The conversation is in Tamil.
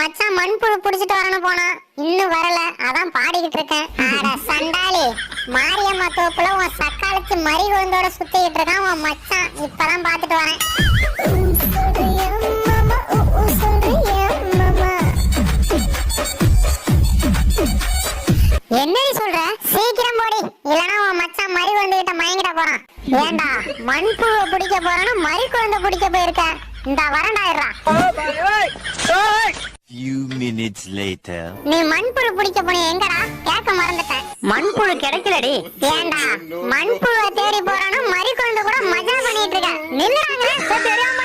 மச்சான் மண்புழு புடிச்சிட்டு வரணும் போனா இன்னும் வரல. அதான் பாடிக்கிட்டு இருக்கேன். அட சண்டாளி, மாரியம்மா தோப்புல உன் சக்காலத்து மறிகொழுந்தோட சுத்திக்கிட்டு இருக்கான் உன் மச்சான். இப்பதான் பாத்துட்டு வரேன். என்னடி சொல்ற? சீக்கிரம் போடி, இல்லனா உன் மச்சான் மறிகொழுந்து கிட்ட மயங்கிட போறான். ஏண்டா மண்புழு பிடிக்க போறானு மறிகொழுந்த பிடிக்க போயிருக்க? இந்த வரண்டாயிரா. Few minutes later. நீ மண்புழு பிடிக்க போனே எங்கடா? கேட்க மறந்துட்டேன். மண்புழு கிடைக்கலடி. ஏண்டா மண்புழுவை தேடி போறானு மறிகொழுந்து கூட மஜா பண்ணிட்டு இருக்க. நில்லுறாங்க. தெரியாம